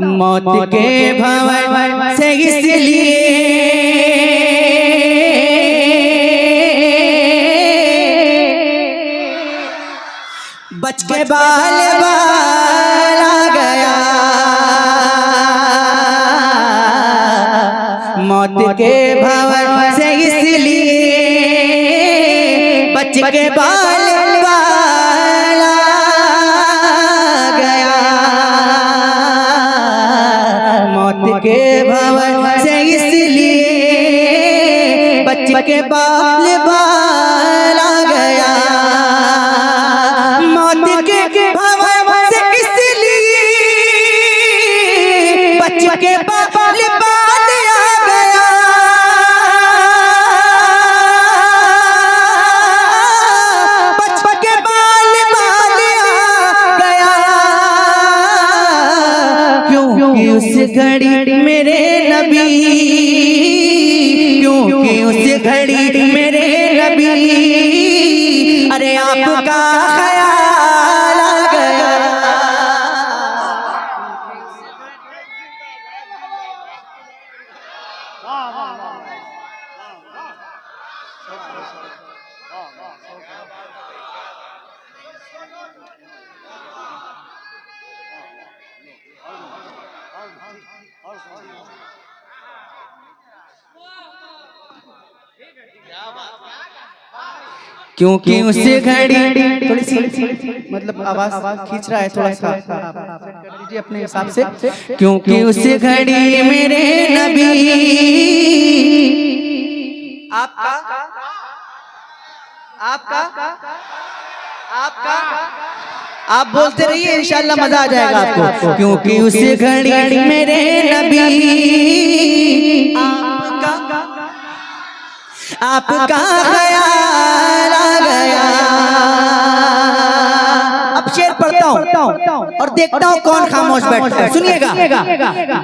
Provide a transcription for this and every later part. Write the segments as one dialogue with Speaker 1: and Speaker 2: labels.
Speaker 1: मौत के भंवर से इसलिए बच के बाल बाल आ गया, मौत के भंवर से इसलिए बच के बाल बाल आ गया, मौत के भंवर से इसलिए बच के बाल बाल आ गया, मौत के भंवर से इसलिए बच के बाल बाल आ गया, बच के बाल बाल आ गया, क्योंकि उस घड़ी मेरे नबी, क्योंकि उस घड़ी मेरे नबी, अरे आपका ख्याल आ गया। क्योंकि उस घड़ी थोड़ी सी मतलब आवाज खींच रहा है, थोड़ा सा लीजिए अपने हिसाब से। क्योंकि उस घड़ी मेरे नबी आपका आपका आपका आप बोलते रहिए, इंशाल्लाह मजा आ जाएगा आपको। क्योंकि उस घड़ी मेरे नबी आपका ख्याल आ गया। अब शेर पढ़ता हूँ और देखता हूँ कौन खामोश बैठता है, सुनिएगा।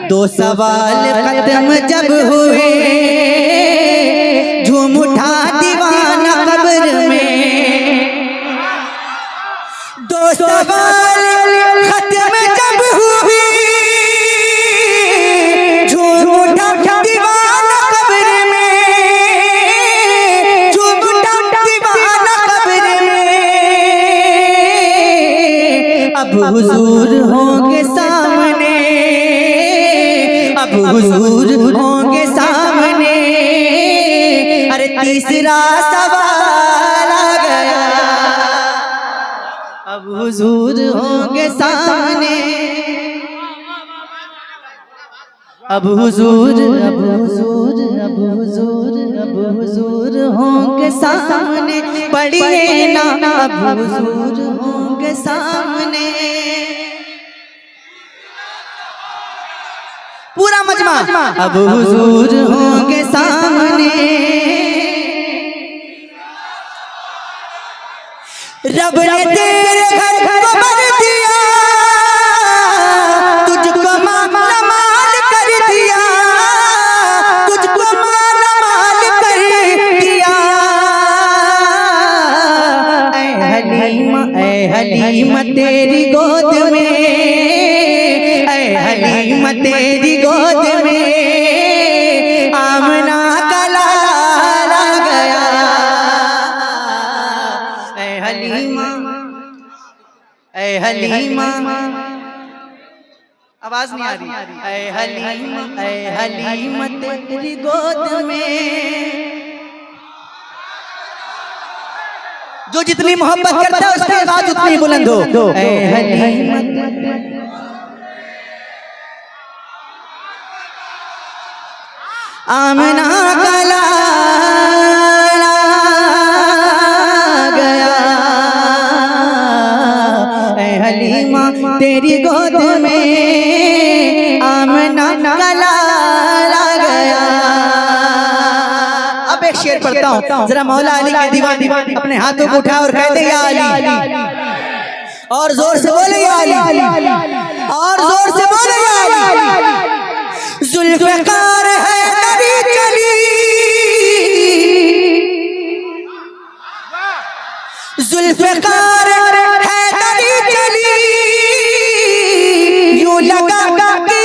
Speaker 1: दो सवाल खत्म जब हुए, झूम उठा दीवाना कब्र में, दो सवाल खत्म जब हुए, झूम उठा दीवाना कब्र में, झूम उठा दीवाना कब्र में, अब हुजूर होंगे सामने, अब हुजूर होंगे सामने, अरे तीसरा सवाल आ गया, अब हुजूर होंगे सामने, अब हुजूर अब हुजूर अब हुजूर अब हुजूर होंगे सामने, पढ़िए ना अब हुजूर होंगे सामने। पूरा मजमा, अब हुजूर होंगे सामने, रब ने तेरे घर को भर दिया, तुझको माल कर दिया, तुझको माल कर दिया, ऐ हलीमा तेरी गोद में, ऐ हलीमा तेरी गोद में, आमना का लाल आ गया, ऐ हलीमा, ऐ हलीमा, आवाज नहीं आ रही, ऐ हलीमा, ऐ हलीमा तेरी गोद में, जो जितनी मोहब्बत करता है उसकी आवाज उतनी बुलंद हो, ऐ हलीमा, आमना का लाल आ गया, ऐ हलीमा तेरी गोद में, आमना का लाल आ गया। अब एक शेर पढ़ता हूँ, जरा मौला अली के दीवानी अपने हाथों को उठा और कहते या अली, और जोर से बोले या अली, और जोर से बोले या अली, जुल्फ़िकार है नबी चली, जुल्फ़िकार है नबी चली, यूं लगा कि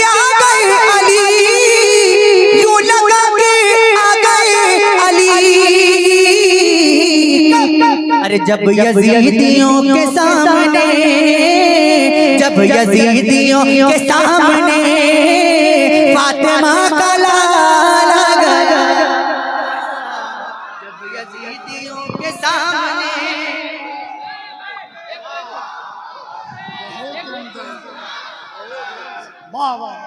Speaker 1: अरे जब यजीदियों के सामने, जब यजीदियों के सामने फातिमा का लाला गया, जब यजीदियों के सामने।
Speaker 2: वाह वाह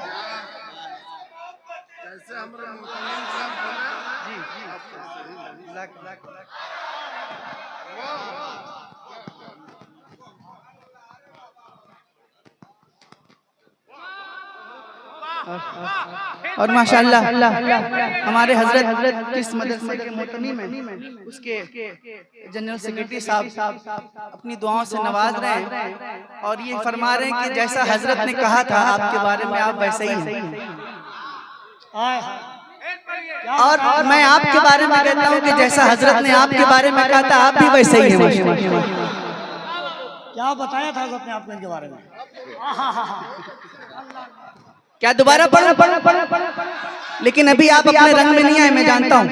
Speaker 1: और माशाअल्लाह हमारे हजरत इस मदरसे के मोहतमी में उसके जनरल सेक्रेटरी साहब अपनी दुआओं से नवाज रहे हैं और ये फरमा रहे हैं कि जैसा हजरत ने कहा था आपके बारे में आप वैसे ही हैं। और मैं आपके बारे में कहता हूँ कि जैसा हजरत ने आपके बारे में कहा था आप भी वैसे ही हैं।
Speaker 2: क्या बताया था हजरत ने आपको इनके बारे में?
Speaker 1: क्या दोबारा पढ़ो? लेकिन अभी आप अपने रंग में नहीं आए, मैं जानता हूँ।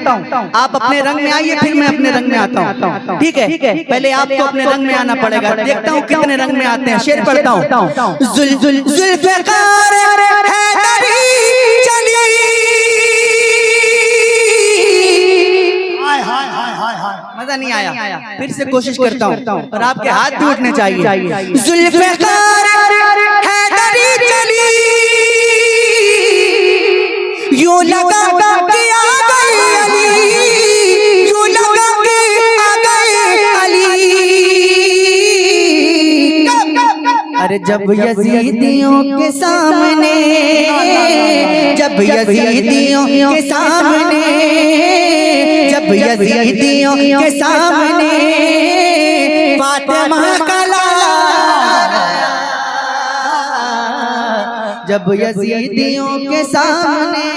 Speaker 1: आप अपने रंग में आइए, फिर मैं अपने रंग में आता हूँ। ठीक है, पहले आपको अपने रंग में आना पड़ेगा। देखता हूँ कितने रंग में आते हैं। शेर पढ़ता हूँ। जुल्फ़िकार हैदरी चली, मजा नहीं आया, फिर से कोशिश करता हूँ और आपके हाथ भी उठने चाहिए। जुल्फ़िकार हैदरी चली, यूं लगा कि आ गए अली, यूं लगा कि आ गए अली। अरे जब यजीदियों के सामने, जब यजीदियों के सामने, जब यजीदियों के सामने फातिमा का लाला, जब यजीदियों के सामने